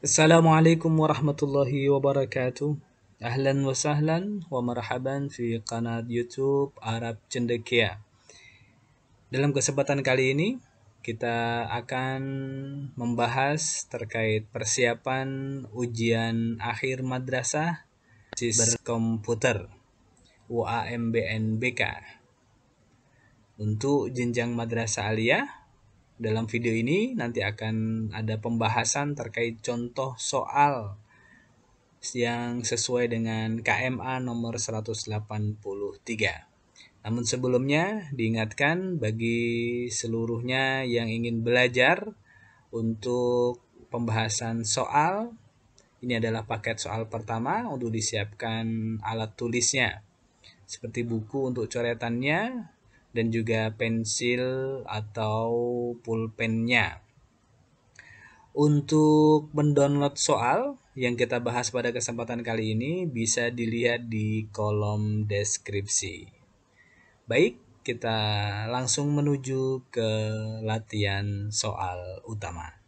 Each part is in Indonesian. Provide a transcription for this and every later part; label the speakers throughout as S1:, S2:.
S1: Assalamualaikum warahmatullahi wabarakatuh. Ahlan wa sahlan wa marhaban fi kanal YouTube Arab Cendekia. Dalam kesempatan kali ini kita akan membahas terkait persiapan ujian akhir madrasah berkomputer UAMBNBK untuk jenjang madrasah aliyah. Dalam video ini nanti akan ada pembahasan terkait contoh soal yang sesuai dengan KMA nomor 183. Namun sebelumnya diingatkan bagi seluruhnya yang ingin belajar untuk pembahasan soal, ini adalah paket soal pertama untuk disiapkan alat tulisnya, seperti buku untuk coretannya dan juga pensil atau pulpennya. Untuk mendownload soal yang kita bahas pada kesempatan kali ini bisa dilihat di kolom deskripsi. Baik, kita langsung menuju ke latihan soal utama.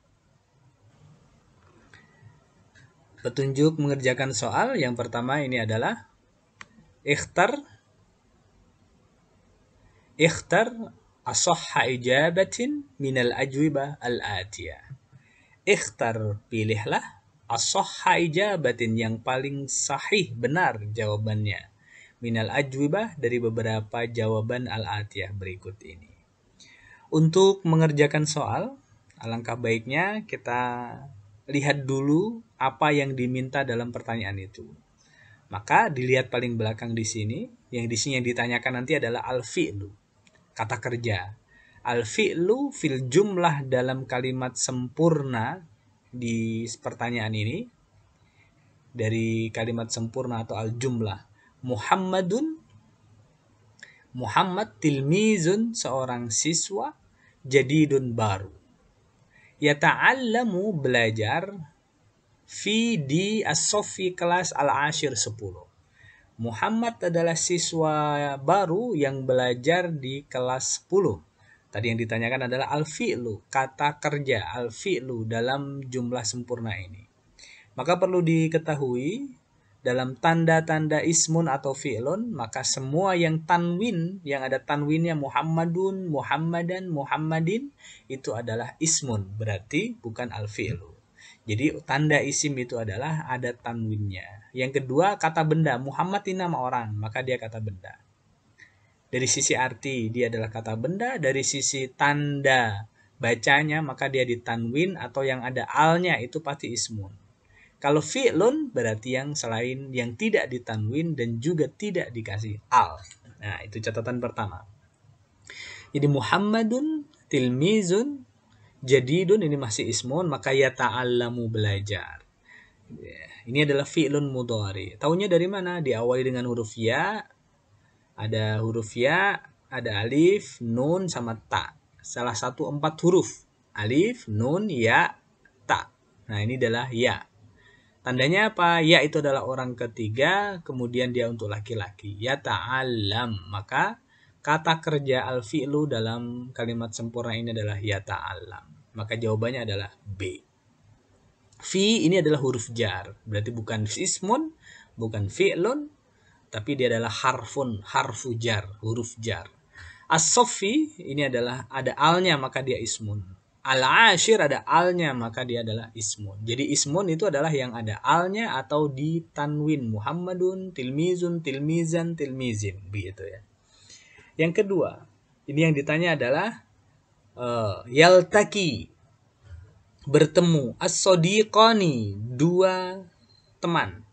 S1: Petunjuk mengerjakan soal yang pertama ini adalah ikhtar asahha ijabatin minal ajwibah al-atiyah. Ikhtar, pilihlah asahha ijabatin yang paling sahih, benar jawabannya. Minal ajwibah, dari beberapa jawaban al-atiyah berikut ini. Untuk mengerjakan soal, alangkah baiknya kita lihat dulu apa yang diminta dalam pertanyaan itu. Maka dilihat paling belakang di sini, yang di sini yang ditanyakan nanti adalah al-fi'lu, kata kerja. Al-fi'lu fil jumlah dalam kalimat sempurna di pertanyaan ini, dari kalimat sempurna atau al-jumlah. Muhammad tilmizun, seorang siswa, jadidun, baru. Yata'allamu, belajar, fi di as-sofi, kelas al-ashir 10. Muhammad adalah siswa baru yang belajar di kelas 10. Tadi yang ditanyakan adalah al-fi'lu, kata kerja, al-fi'lu dalam jumlah sempurna ini. Maka perlu diketahui dalam tanda-tanda ismun atau fi'lun, maka semua yang tanwin, yang ada tanwinnya Muhammadun, Muhammadan, Muhammadin, itu adalah ismun, berarti bukan al-fi'lu. Jadi tanda isim itu adalah ada tanwinnya. Yang kedua, kata benda. Muhammad ini nama orang, maka dia kata benda. Dari sisi arti dia adalah kata benda, dari sisi tanda bacanya maka dia ditanwin atau yang ada alnya itu pasti ismun. Kalau fi'lun berarti yang selain, yang tidak ditanwin dan juga tidak dikasih al. Nah, itu catatan pertama. Jadi Muhammadun tilmizun jadidun ini masih ismun, maka yata'allamu, belajar. Ini adalah fi'lun mudhari. Taunya dari mana? Diawali dengan huruf ya. Ada huruf ya, ada alif, nun, sama ta. Salah satu 4 huruf. Alif, nun, ya, ta. Nah, ini adalah ya. Tandanya apa? Ya itu adalah orang ketiga, kemudian dia untuk laki-laki. Ya ta'allam. Maka kata kerja al-fi'lu dalam kalimat sempurna ini adalah ya ta'allam. Maka jawabannya adalah B. Fi ini adalah huruf jar. Berarti bukan ismun, bukan fi'lun, tapi dia adalah harfun, harfu jar, huruf jar. As-soffi ini adalah ada alnya maka dia ismun. Al-ashir ada alnya maka dia adalah ismun. Jadi ismun itu adalah yang ada alnya atau di tanwin. Muhammadun, tilmizun, tilmizan, tilmizin, begitu ya. Yang kedua, ini yang ditanya adalah yaltaki, bertemu, as-sodiqani, dua teman,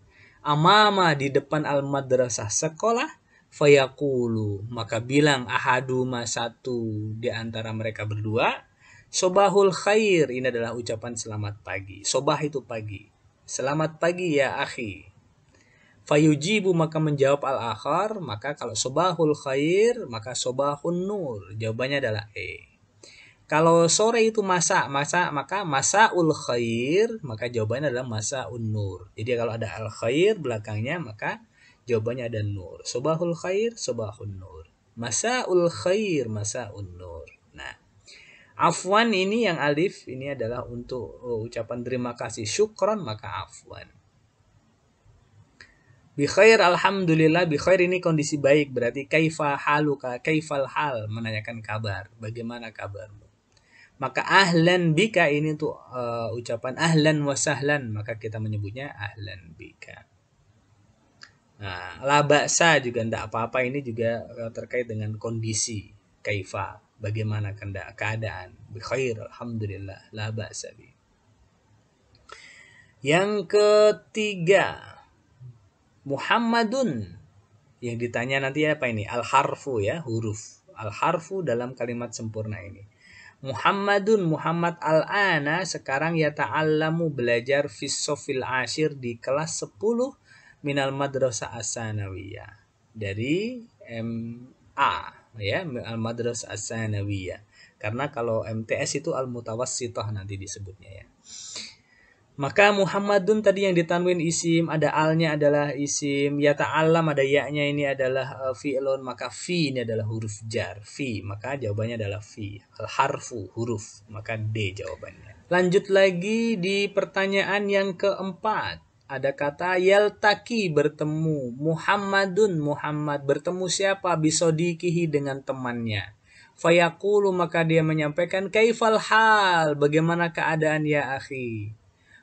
S1: amama, di depan al-madrasah, sekolah, fayaqulu, maka bilang ahaduma, satu di antara mereka berdua, sobahul khair, ini adalah ucapan selamat pagi. Sobah itu pagi. Selamat pagi ya akhi. Fayujibu, maka menjawab al-akhar, maka kalau sobahul khair, maka sobahun nur. Jawabannya adalah E. Kalau sore itu masa, maka masaul khair, maka jawabannya adalah masaun nur. Jadi kalau ada al khair belakangnya, maka Jawabannya ada nur. Sobahul khair, sobahun nur. Masaul khair, masaun nur. Nah, afwan ini yang alif ini adalah untuk ucapan terima kasih. Syukron maka afwan. Bi khair alhamdulillah, bi khair ini kondisi baik, berarti kaifa haluka, kaifal hal, menanyakan kabar, bagaimana kabarmu. Maka ahlan bika ini untuk ucapan ahlan wa sahlan, maka kita menyebutnya ahlan bika. Nah, la ba'sa juga tidak apa-apa, ini juga terkait dengan kondisi kaifa, bagaimana keadaan. Bi khair alhamdulillah, la ba'sa bi. Yang ketiga, Muhammadun. Yang ditanya nanti apa ini? Al-harfu ya, huruf. Al-harfu dalam kalimat sempurna ini. Muhammadun, Muhammad al-ana sekarang yata'allamu belajar fis-sofil ashir di kelas 10 minal madrasah as-sanawiyah. Dari MA ya, al-madrasah as-sanawiyah. Karena kalau MTS itu al-mutawassithah nanti disebutnya ya. Maka Muhammadun tadi yang ditanwin isim, ada alnya adalah isim, ya ta'allam ada ya-nya ini adalah fi'lun, maka fi ini adalah huruf jar, fi, maka jawabannya adalah fi. Al-harfu huruf, maka D jawabannya. Lanjut lagi di pertanyaan yang keempat. Ada kata yaltaki bertemu, Muhammadun Muhammad bertemu siapa? Bisodikihi dengan temannya. Fayaqulu maka dia menyampaikan kaifal hal, bagaimana keadaan ya akhi?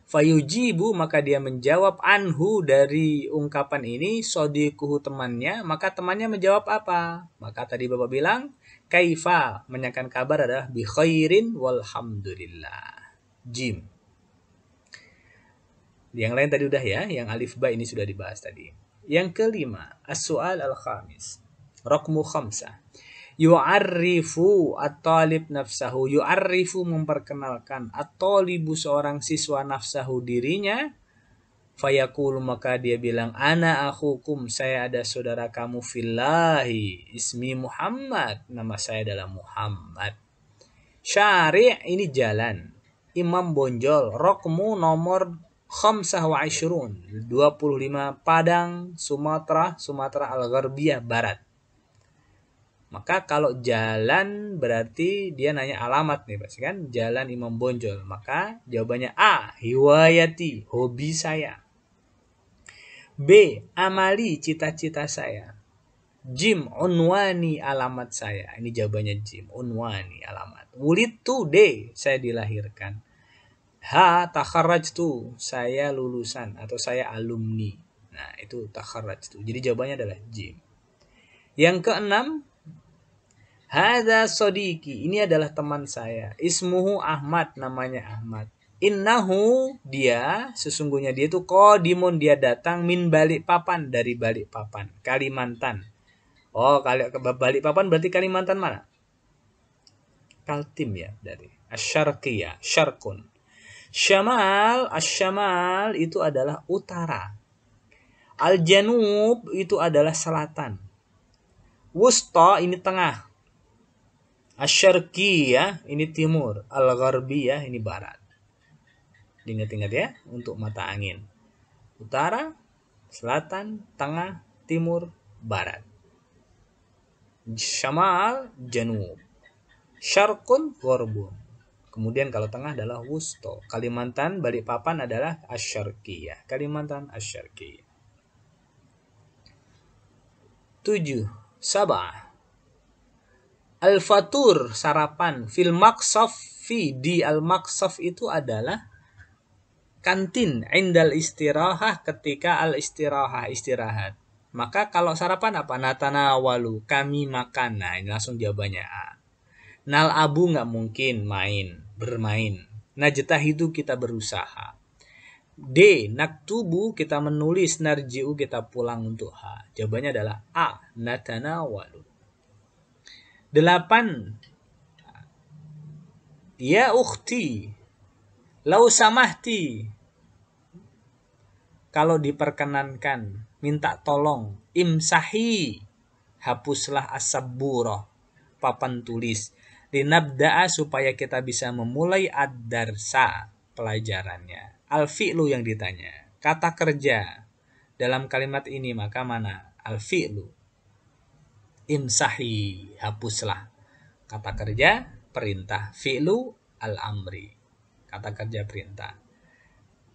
S1: Fayujibu maka dia menjawab anhu dari ungkapan ini sodikuhu temannya, maka temannya menjawab apa? Maka tadi Bapak bilang kaifa, menanyakan kabar adalah bi khairin walhamdulillah. Jim. Yang lain tadi udah ya, yang alif ba ini sudah dibahas tadi. Yang kelima, as-su'al al-khamis. Raqmu khamsah. Yu'arrifu at-talib nafsahu. Yu'arrifu memperkenalkan. At-talibu seorang siswa nafsahu dirinya. Fayaqulu maka dia bilang, ana akhukum, saya ada saudara kamu fillahi. Ismi Muhammad, nama saya adalah Muhammad. Syari' ini jalan. Imam Bonjol, rokmu nomor khamsah wa ishrun, 25 Padang, Sumatera Al-Gharbiyah Barat. Maka kalau jalan berarti dia nanya alamat nih pasti kan, Jalan Imam Bonjol. Maka jawabannya A, hiwayati, hobi saya. B, amali, cita-cita saya. Jim, unwani, alamat saya. Ini jawabannya Jim, unwani, alamat. Wulidtu, D, saya dilahirkan. H, takharrajtu, saya lulusan atau saya alumni. Nah, itu takharrajtu. Jadi jawabannya adalah Jim. Yang keenam, Hadza sodiki, ini adalah teman saya. Ismuhu Ahmad, namanya Ahmad. Innahu, dia, sesungguhnya dia itu qadimun, dia datang min Balikpapan, dari Balikpapan, Kalimantan. Oh, Balikpapan berarti Kalimantan mana? Kaltim ya, dari Asyarqiyah, Syarqun. Syamal, asyamal itu adalah utara. Al-janub itu adalah selatan. Wusta ini tengah. Asyarqiyah ini timur, al-gharbiyah ini barat. Ingat-ingat ya, untuk mata angin. Utara, selatan, tengah, timur, barat. Syamal, janub. Syarqun, gharbun. Kemudian kalau tengah adalah wusto. Kalimantan, Balikpapan adalah asyarqiyah. Kalimantan asyarqiyah. 7. Sabah. Al-fatur, sarapan. Fil maqsaf, fi, di al-maqsaf itu adalah kantin. Indal istirahah, ketika al-istirahah, istirahat. Maka kalau sarapan apa? Natanawalu, kami makan. Nah, ini langsung jawabannya A. Nal abu nggak mungkin, bermain. Najtahidu, kita berusaha. D, naktubu, kita menulis. Narji'u, kita pulang untuk H. Jawabannya adalah A, natanawalu. 8. Ya ukhti, lau samahti, kalau diperkenankan, minta tolong. Imsahi, hapuslah as-sabburah, papan tulis. Linabda'a, supaya kita bisa memulai ad-darsa, pelajarannya. Al-fi'lu yang ditanya, kata kerja. dalam kalimat ini, maka mana? Al-fi'lu. Imsahi, hapuslah. Kata kerja, perintah. Fi'lu al-amri. Kata kerja perintah.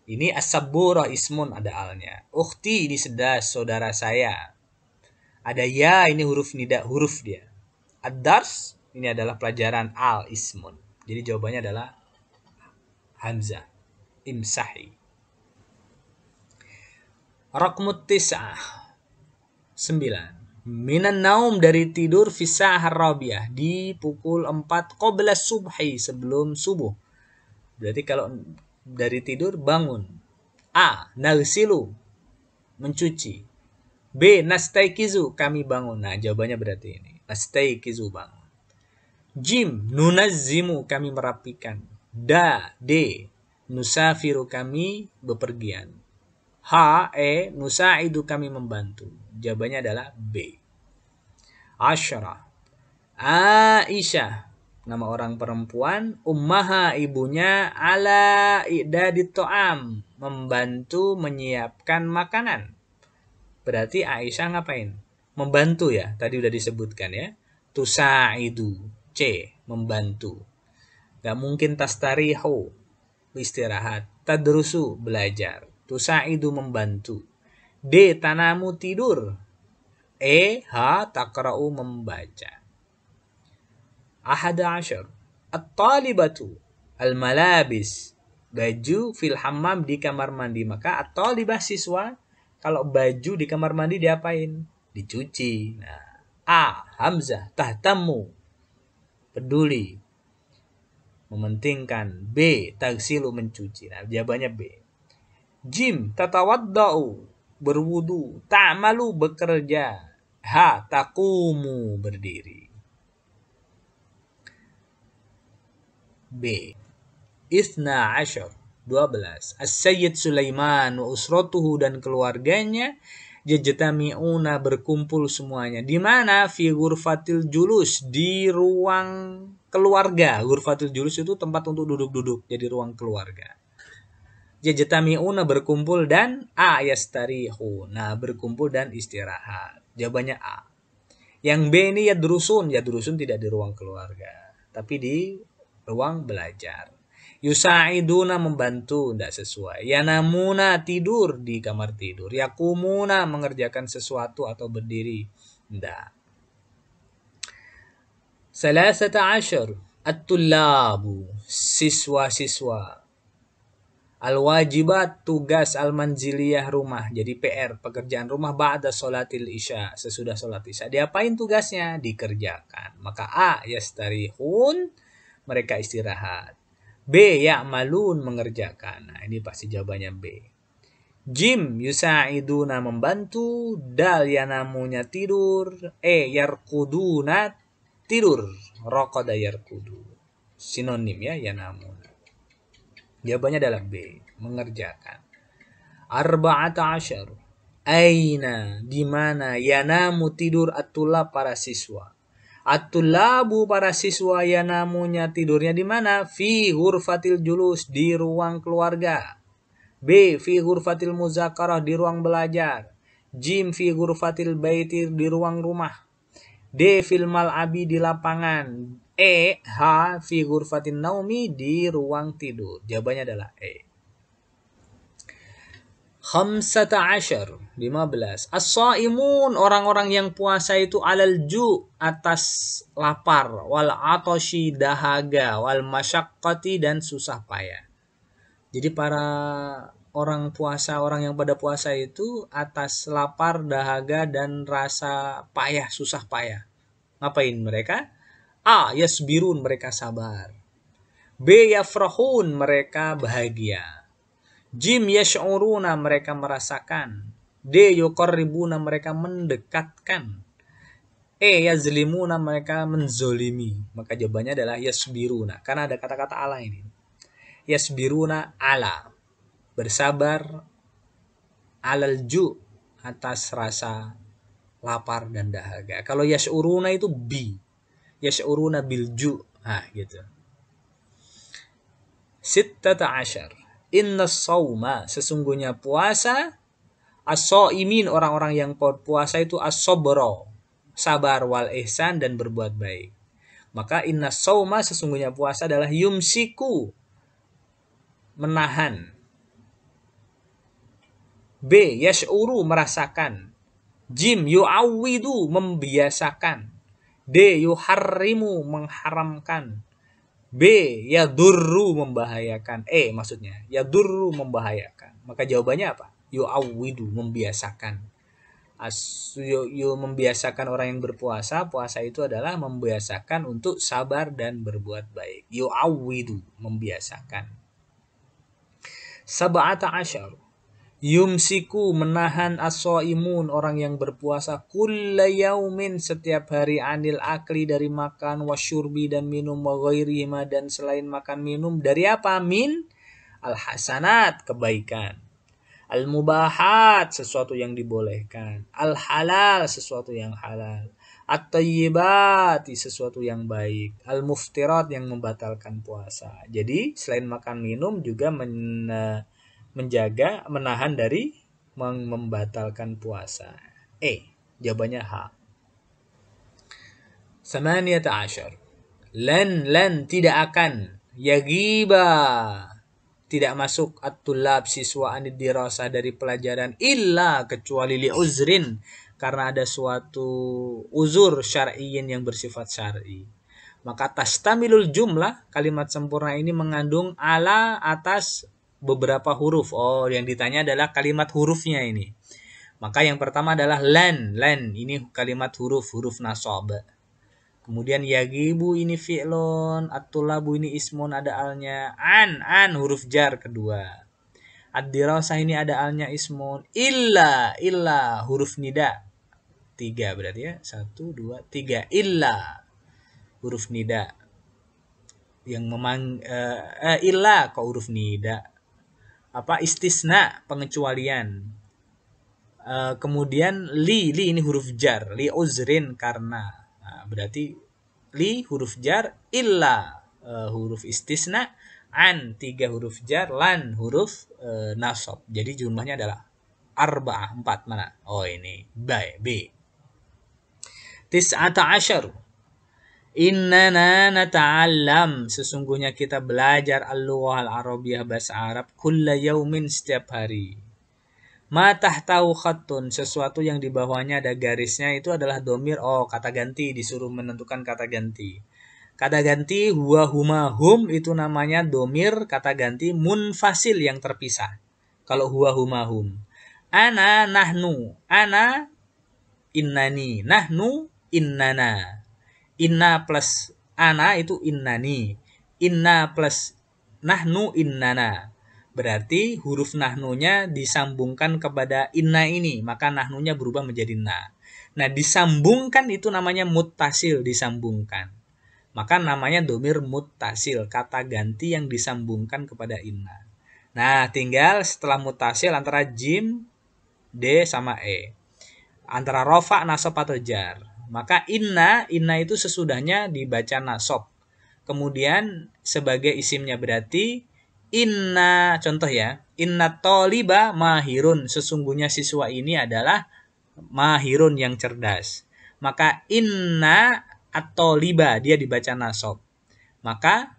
S1: Ini as-sabburah ismun ada alnya. Ukhti ini saudara saya. Ada ya, ini huruf nida, huruf dia. Ad-dars ini adalah pelajaran al ismun. Jadi jawabannya adalah hamzah. Imsahi. Raqmut tis'ah 9. Minan naum dari tidur fisah rabiah di pukul 4 qabla subhi sebelum subuh. Berarti kalau dari tidur bangun. A. Nagsilu mencuci. B. Nastaikizu kami bangun. Nah jawabannya berarti ini. Nastaikizu bangun. Jim. Nunazzimu kami merapikan. D. Nusafiru kami bepergian. H. Nusaidu kami membantu. Jawabannya adalah B. Asyara. Aisyah nama orang perempuan, ummaha ibunya, ala i'dadit ta'am membantu menyiapkan makanan. Berarti Aisyah ngapain? Membantu ya, tadi udah disebutkan ya. Tusaidu, C, membantu. Gak mungkin tastarihu, istirahat. Tadrusu, belajar. Tusaidu, membantu. D, tanamu, tidur. Takra'u, membaca. Ahada asyar. At-talibatu. Al-malabis. Baju fil hammam di kamar mandi. Maka at-talibah siswa. Kalau baju di kamar mandi diapain? Dicuci. Nah, A. Hamzah. Tahtamu. Peduli. Mementingkan. B. Tagsilu mencuci. Nah, jawabannya B. Jim. Tatawadda'u. Berwudu. Ta'malu bekerja. H. Taqumu berdiri. B. Ithna Ashar 12. As-Sayyid Sulaiman wa usratuhu dan keluarganya yajtami'una berkumpul semuanya. Di mana? Fi ghurfatil julus, di ruang keluarga. Ghurfatil julus itu tempat untuk duduk-duduk, jadi ruang keluarga. Yajtami'una berkumpul dan A yastarihu. Nah, berkumpul dan istirahat. Jawabannya A. Yang B ini yadrusun. Yadrusun tidak di ruang keluarga, tapi di ruang belajar. Yusaiduna membantu, tidak sesuai. Yanamuna tidur di kamar tidur. Yakumuna mengerjakan sesuatu atau berdiri, tidak. 13 at-tullabu siswa-siswa. Al-wajibat tugas al-manziliyah rumah. Jadi PR pekerjaan rumah ba'da sholatil isya sesudah sholat isya. Diapain tugasnya? Dikerjakan. Maka A yastarihun mereka istirahat. B. Ya'malun mengerjakan. Nah ini pasti jawabannya B. Jim yusa'iduna membantu. Dal yanamunya tidur. Yarkuduna tidur. Raqada yarkudu. Sinonim ya yanamuna. Jawabannya adalah B. Mengerjakan. 14. Aina di mana yanamu tidur atula para siswa. At-tullabu para siswa yanamunya tidurnya di mana? Fi ghurfatil julus di ruang keluarga. B. Fi ghurfatil muzakarah di ruang belajar. Jim fi ghurfatil baiti di ruang rumah. D. Fil mal'abi di lapangan. H. Fi ghurfatin naumi di ruang tidur. Jawabannya adalah E. 15. As-shaimun orang-orang yang puasa itu alal ju atas lapar, wal atoshi dahaga, wal masyaqqati dan susah payah. Jadi para orang puasa, orang yang pada puasa itu atas lapar, dahaga dan rasa payah, susah payah. Ngapain mereka? A. Yasbirun mereka sabar. B. Yafrahun mereka bahagia. Jim yash'uruna mereka merasakan. D. Yuqarribuna mereka mendekatkan. Yazlimuna mereka menzolimi. Maka jawabannya adalah yasbiruna. Karena ada kata-kata ala ini. Yasbiruna ala. Bersabar alal ju atas rasa lapar dan dahaga. Kalau yash'uruna itu B. Yash'uruna bil ju. Nah gitu. 16. Inna sawma sesungguhnya puasa As-shaimin orang-orang yang puasa itu as-sabra, sabar wal ihsan dan berbuat baik. Maka inna sauma sesungguhnya puasa adalah yumsiku menahan. B yash'uru merasakan. Jim yu'awwidu membiasakan. D yuharrimu mengharamkan. B yadurru membahayakan. Maksudnya yadurru membahayakan. Maka jawabannya apa? Yu'awwidu membiasakan. Membiasakan orang yang berpuasa. Puasa itu adalah membiasakan untuk sabar dan berbuat baik. Yu'awwidu membiasakan. Sab'ata asyar. Yumsiku menahan as-shaimun orang yang berpuasa kulla yaumin setiap hari anil akli dari makan wasyurbi dan minum wa ghairihima dan selain makan minum dari apa? Min al-hasanat kebaikan, al-mubahat sesuatu yang dibolehkan, al-halal sesuatu yang halal, at-tayyibat sesuatu yang baik, al-muftirat yang membatalkan puasa. Jadi selain makan minum juga menjaga, menahan dari membatalkan puasa. Jawabannya H. 18. Lan tidak akan yagiba tidak masuk at-tullab siswa anid dirasah dari pelajaran illa kecuali li uzrin karena ada suatu uzur syar'iyyin yang bersifat syar'i. Maka tastamilul jumlah kalimat sempurna ini mengandung ala atas beberapa huruf. Yang ditanya adalah kalimat hurufnya ini. Maka yang pertama adalah lan ini kalimat huruf nasab. Kemudian yagibu ini fi'lun, at-tulabu ini ismun ada alnya, an huruf jar kedua. Ad-dirasah ini ada alnya ismun, illa huruf nida. 3 berarti ya. 1 2 3 illa huruf nida. Yang illa kok huruf nida. Istisna pengecualian. Kemudian li ini huruf jar, li uzrin karena. Berarti li huruf jar, illa huruf istisna, an 3 huruf jar, lan huruf nasab. Jadi jumlahnya adalah 4. Mana? Ini B. 19. Innana nata'allam sesungguhnya kita belajar al-lughah al-arabiyyah bahasa Arab kulla yaumin setiap hari. Ma tahtahu khattun sesuatu yang di bawahnya ada garisnya itu adalah domir. Kata ganti disuruh menentukan kata ganti. Kata ganti huwa huma hum itu namanya domir kata ganti munfasil yang terpisah. Kalau huwa huma hum. Ana nahnu, ana innani, nahnu innana. Inna plus ana itu innani. Inna plus nahnu innana. Berarti huruf nahnunya disambungkan kepada inna ini. Maka nahnunya berubah menjadi na. Nah disambungkan itu namanya muttasil disambungkan. Maka namanya domir muttasil. Kata ganti yang disambungkan kepada inna. Nah tinggal setelah muttasil antara jim, d sama e. Antara rofa, nasab atau jar. Maka inna itu sesudahnya dibaca nasab. Kemudian sebagai isimnya berarti inna, contoh ya, inna toliba mahirun, sesungguhnya siswa ini adalah mahirun yang cerdas. Maka inna at-toliba dia dibaca nasab. Maka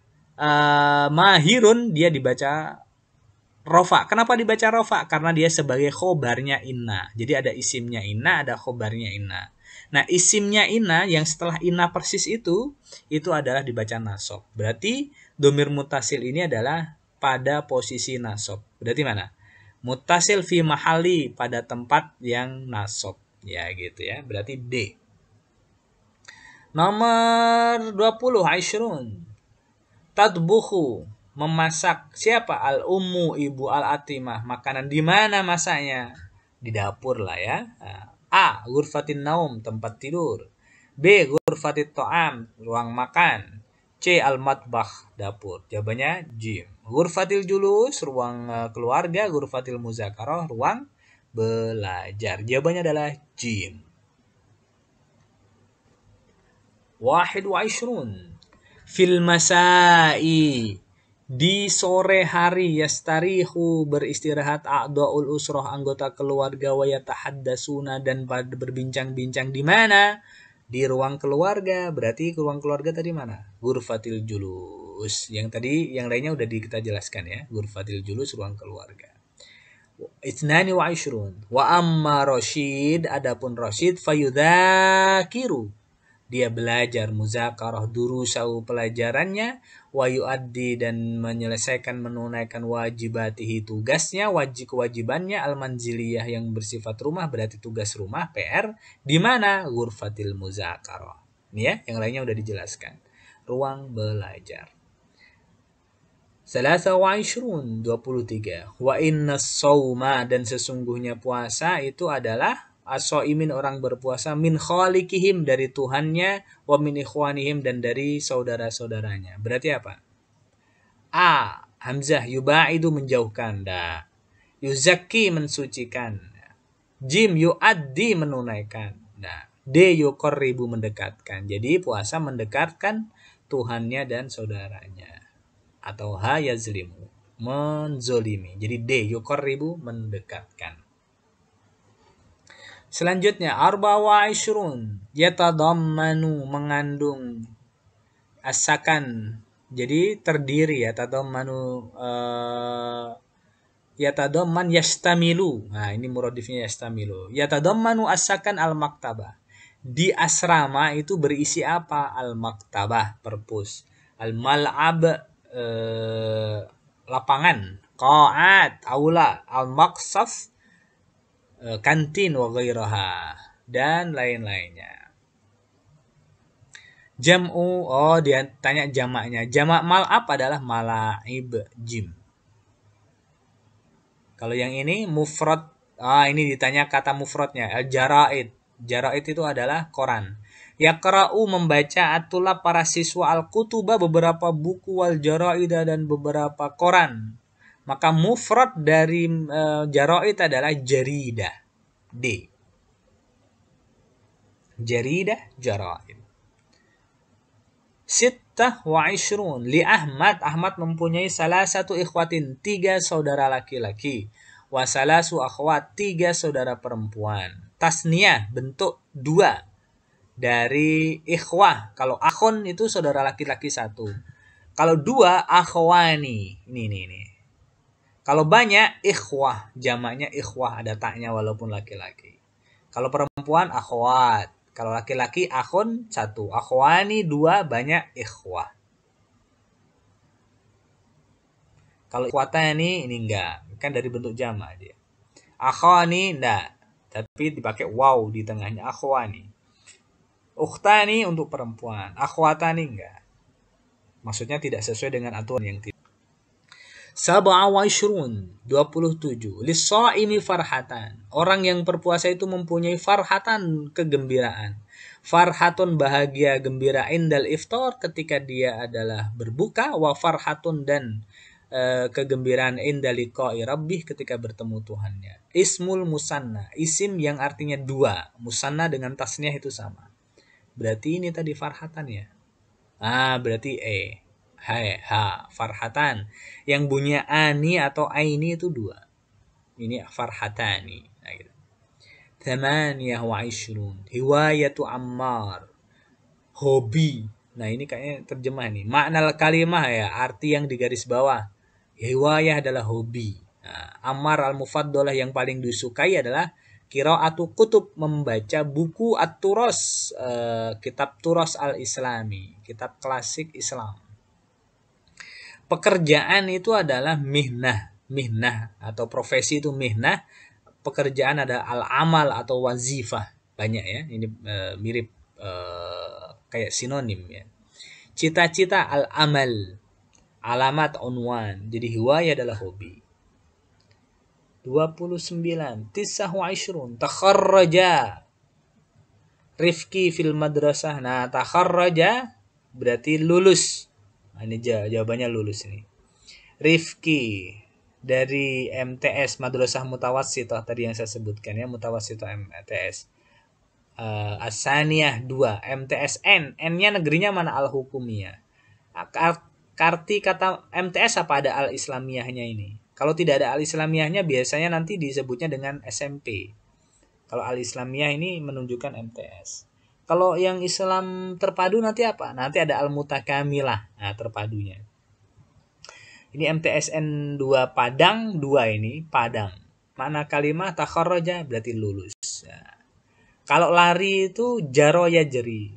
S1: mahirun dia dibaca rofa. Kenapa dibaca rofa? Karena dia sebagai khobarnya inna. Jadi ada isimnya inna, ada khobarnya inna. Nah isimnya inna yang setelah inna persis itu adalah dibaca nasab. Berarti domir mutasil ini adalah pada posisi nasab. Berarti mana? Mutasil fi mahali pada tempat yang nasab. Ya gitu ya. Berarti D. Nomor 20 Aisyurun. Tadbuhu memasak. Siapa? Al-ummu ibu al-atimah. Makanan di mana masaknya? Di dapur lah ya. A. Ghurfatin naum tempat tidur. B. Ghurfatit ta'am ruang makan. C. Al-matbakh dapur. Jawabannya Jim. Ghurfatil julus ruang keluarga. Ghurfatil muzakarah ruang belajar. Jawabannya adalah Jim. 21. Fil masai Di sore hari yastarihu beristirahat a'dhaul usrah anggota keluarga wa yatahaddasuna dan berbincang-bincang di mana? Di ruang keluarga. Berarti ruang keluarga tadi mana? Ghurfatil julus. Yang tadi yang lainnya udah kita jelaskan ya. Ghurfatil julus ruang keluarga. Itnani wa ishrun. Wa amma Rashid adapun Rashid fayudzakiru dia belajar muzakarah durusahu pelajarannya wa yuaddi dan menyelesaikan menunaikan wajibatihi tugasnya kewajibannya al-manziliyah yang bersifat rumah berarti tugas rumah PR di mana ghurfatil muzakarah. Ini ya, yang lainnya udah dijelaskan. Ruang belajar. Salasa wa ishrun 23. Wa inna sawma dan sesungguhnya puasa itu adalah as-shaimin orang berpuasa min khaliqihim dari Tuhannya wa min ikhwanihim dan dari saudara-saudaranya. Berarti apa? A. Hamzah yubaidu menjauhkan. Da. Yuzaki mensucikan. Jim yuaddi menunaikan. Da. D. yuqarribu mendekatkan. Jadi puasa mendekatkan Tuhannya dan saudaranya. Atau ha yazlimu menzolimi. Jadi D. yuqarribu mendekatkan. Selanjutnya arba wa ishrun yatadammanu mengandung asakan jadi terdiri ya tadammanu yatadamman yastamilu. Nah, ini muradifnya yastamilu. Yatadammanu asakan al-maktabah. Di asrama itu berisi apa? Al-maktabah, perpus. Al-mal'ab lapangan, qa'at, aula, al-maqsaf kantin wa ghairaha dan lain-lainnya. Jam'u, dia tanya jamaknya. Jamak mal'ab adalah malaib gym. Kalau yang ini mufrad, ini ditanya kata mufradnya, al-jaraid. Jaraid itu adalah koran. Yaqra'u membaca atulab para siswa al-kutuba beberapa buku wal jaraida dan beberapa koran. Maka mufrad dari jaraid adalah jaridah. D. Jaridah jaraid. Sittah wa ishrun li Ahmad. Ahmad mempunyai salah satu ikhwatin 3 saudara laki-laki. Wa salasu akhwat 3 saudara perempuan. Tasniyah bentuk 2 dari ikhwah. Kalau akhun itu saudara laki-laki 1. Kalau 2 akhwani. Ini. Kalau banyak ikhwah, jamaknya ikhwah ada taknya walaupun laki-laki. Kalau perempuan akhwat, kalau laki-laki akhun 1, akhwani 2, banyak ikhwah. Kalau ikhwatani ini enggak, kan dari bentuk jamak dia. Akhwani enggak, tapi dipakai waw di tengahnya akhwani. Ukhtani untuk perempuan, akhwatani enggak. Maksudnya tidak sesuai dengan aturan yang tidak. Sab'a wa ishrun 27. Lis-shaimi farhatan. Orang yang berpuasa itu mempunyai farhatan kegembiraan. Farhatun bahagia gembira indal iftar ketika dia adalah berbuka wa farhatun dan kegembiraan indal liqa'i rabbih ketika bertemu Tuhannya. Ismul musanna, isim yang artinya 2. Musanna dengan tasniyah itu sama. Berarti ini tadi farhatan ya. Berarti Hai, farhatan. Yang bunyinya ani atau aini itu 2. Ini farhatani. Nah, gitu. Thamaniyah wa ishrun. Hiwayatu Ammar. Hobi. Nah, ini kayaknya terjemah nih. Makna kalimah ya, arti yang di garis bawah. Hiwayah adalah hobi. Nah, Ammar al-Mufaddalah yang paling disukai adalah qiraatu kutub, membaca buku at-turas, kitab turas al-islami, kitab klasik Islam. Pekerjaan itu adalah mihnah atau profesi itu mihnah. Pekerjaan ada al-amal atau wazifah, banyak ya, ini mirip kayak sinonim ya. Cita-cita al-amal, alamat unwan, jadi hiwaya adalah hobi. 29. Tisah wa ishrun takharraja Rifki fil madrasah. Nah, takharraja berarti lulus. Nah, ini jawabannya lulus ini. Rifki dari MTS Madrasah Mutawassithah tadi yang saya sebutkan ya, Mutawassithah MTS. Asaniyah 2, MTSN, N-nya negerinya mana? Al-Hukumiyah. Arti kata MTS apa ada al-islamiyahnya ini? Kalau tidak ada al-islamiyahnya biasanya nanti disebutnya dengan SMP. Kalau al-islamiyah ini menunjukkan MTS. Kalau yang Islam terpadu nanti apa? Nanti ada al-mutakamilah. Nah, terpadunya. Ini MTSN 2 Padang, 2 ini Padang. Makna kalimat takharraja berarti lulus. Nah, kalau lari itu jaro ya jeri.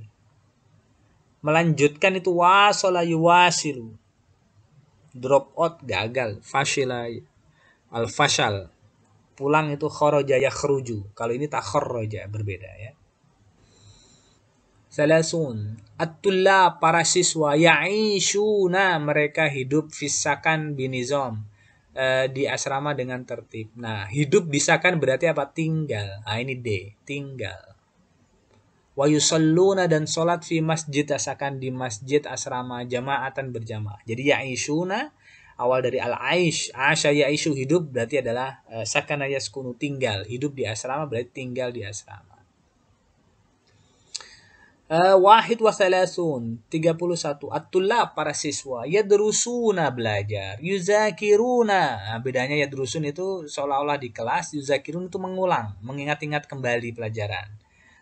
S1: Melanjutkan itu wasala yuwasilu. Drop out gagal. Fashila al-fashal. Pulang itu kharaja yakhruju. Kalau ini takharraja berbeda ya. Salasun. At-tullab para siswa ya'ishuna mereka hidup fisakan binizam di asrama dengan tertib. Nah, hidup disakan berarti apa? Tinggal. Nah, ini D, tinggal. Wa yusalluna dan salat fi masjid asakan di masjid asrama jamaatan berjamaah. Jadi ya'ishuna awal dari al-aish, asya ya'ishu hidup berarti adalah sakana yaskunu tinggal. Hidup di asrama berarti tinggal di asrama. Wahid wa thalathun 31 at-tullab para siswa yadrusuna belajar yuzakiruna. Nah, bedanya yadrusun itu seolah-olah di kelas, yuzakirun itu mengulang, mengingat-ingat kembali pelajaran,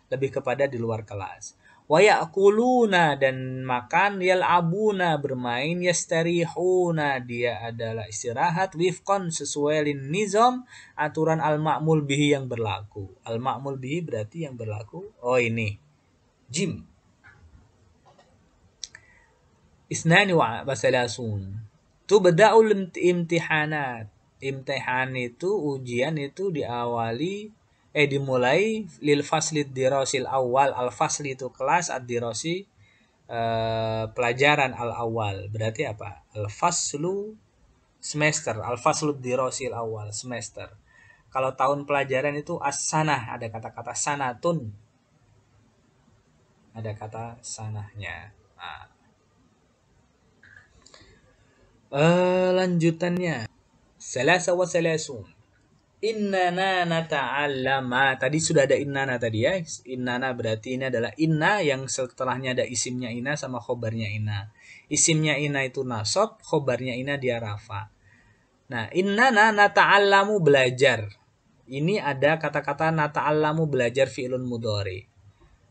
S1: lebih kepada di luar kelas. Wa ya'kuluna dan makan, yal'abuna bermain, yastarihuna dia adalah istirahat, wifqan sesuai lin nizam aturan al-ma'mul bihi yang berlaku. Al-ma'mul bihi berarti yang berlaku. Oh ini Jim. Isnani wa thalathun. Tubda'ul imtihanat. Imtihan itu ujian itu dimulai lil fasli dirasil awal. Al fasli itu kelas, ad-dirasi pelajaran al awal. Berarti apa? Al faslu semester, al faslu dirasil awal semester. Kalau tahun pelajaran itu as-sanah, ada kata-kata sanatun. Ada kata sanahnya. Nah. Lanjutannya. Salasa wa salasun. Innana nata'allama. Tadi sudah ada innana tadi ya. Innana berarti ini adalah inna yang setelahnya ada isimnya inna sama khobarnya inna. Isimnya inna itu nasab, khobarnya inna dia rafa. Nah, innana nata'allamu belajar. Ini ada kata-kata nata'allamu belajar fi'lun mudhari.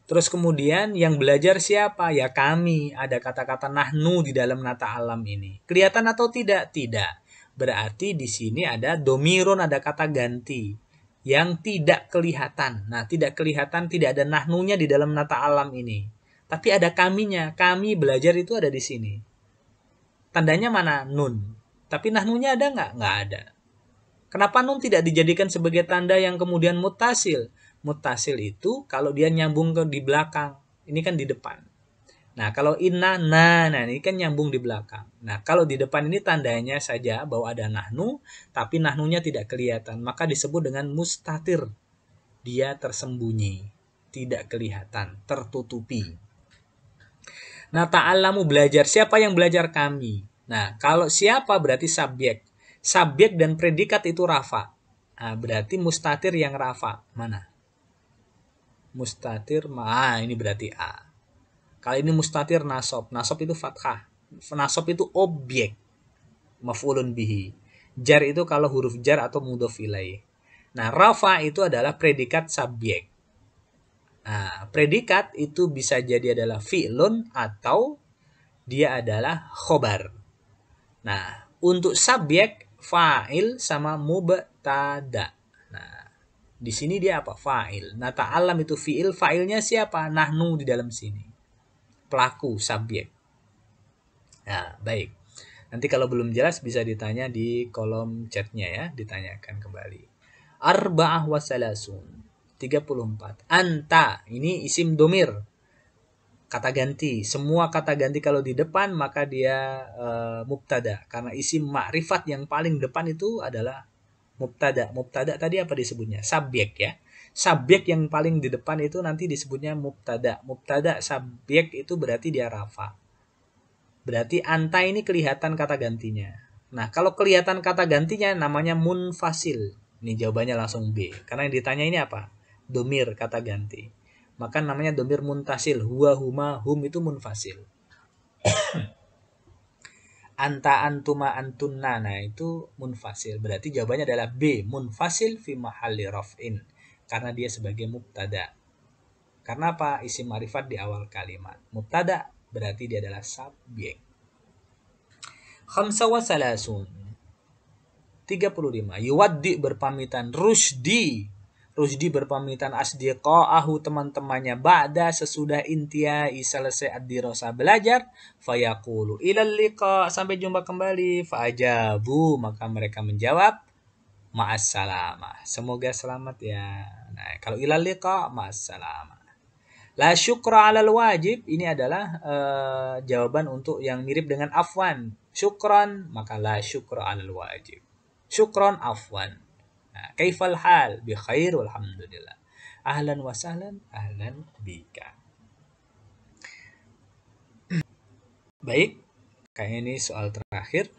S1: Terus kemudian yang belajar siapa? Ya kami. Ada kata-kata nahnu di dalam nata'allam ini. Kelihatan atau tidak? Tidak. Berarti di sini ada domiron, ada kata ganti yang tidak kelihatan. Nah, tidak kelihatan, tidak ada nahnunya di dalam nata'allam ini. Tapi ada kaminya. Kami belajar itu ada di sini. Tandanya mana? Nun. Tapi nahnunya ada nggak? Nggak ada. Kenapa nun tidak dijadikan sebagai tanda yang kemudian mutasil? Mutasil itu kalau dia nyambung ke di belakang. Ini kan di depan. Nah, kalau inna, nah ini kan nyambung di belakang. Nah, kalau di depan ini tandanya saja bahwa ada nahnu, tapi nahnunya tidak kelihatan. Maka disebut dengan mustatir. Dia tersembunyi. Tidak kelihatan. Tertutupi. Nah, ta'allamu belajar. Siapa yang belajar? Kami. Nah, kalau siapa berarti subjek. Subjek dan predikat itu rafa. Nah, berarti mustatir yang rafa. Mana? Mustatir, ini berarti A. Kali ini mustatir nasob. Nasob itu fathah. Nasob itu objek. Maf'ulun bihi. Jar itu kalau huruf jar atau mudhof ilaih. Nah, rafa itu adalah predikat subjek. Nah, predikat itu bisa jadi adalah fi'lun atau dia adalah khobar. Nah, untuk subjek fa'il sama mubtada. Nah, di sini dia apa? Fa'il. Nah, ta'allam itu fi'il, fa'ilnya siapa? Nahnu di dalam sini. Pelaku, subjek. Nah, baik. Nanti kalau belum jelas bisa ditanya di kolom chatnya ya, ditanyakan kembali. Arba'ah wa salasun. 34. Anta, ini isim domir. Kata ganti. Semua kata ganti kalau di depan maka dia mubtada. Karena isim ma'rifat yang paling depan itu adalah mubtada. Mubtada tadi apa disebutnya? Subjek ya. Subjek yang paling di depan itu nanti disebutnya mubtada. Mubtada subjek itu berarti dia rafa. Berarti anta ini kelihatan kata gantinya. Nah, kalau kelihatan kata gantinya namanya munfasil. Ini jawabannya langsung B. Karena yang ditanya ini apa? Domir kata ganti. Maka namanya domir muntasil. Huwa, huma, hum itu munfasil. Anta, antuma, antunna. Nah, itu munfasil. Berarti jawabannya adalah B, munfasil fi mahalli raf'in. Karena dia sebagai mubtada. Karena apa? Isim ma'rifat di awal kalimat. Mubtada berarti dia adalah subjek. Khamsa wa salasun. 35. Yuwaddi berpamitan. Rusdi berpamitan asdiqa'ahu teman-temannya ba'da sesudah intiai selesai ad-dirasa belajar fayaqulu ilal liqa sampai jumpa kembali fa'ajabu maka mereka menjawab ma'assalamah semoga selamat ya. Nah, kalau ilal liqa ma'assalamah. La syukra 'alal wajib ini adalah jawaban untuk yang mirip dengan afwan. Syukran maka la syukra 'alal wajib. Syukran afwan. Nah, kaifal hal? Bi khair walhamdulillah. Ahlan wa sahlan, ahlan bika. Baik, kayaknya ini soal terakhir.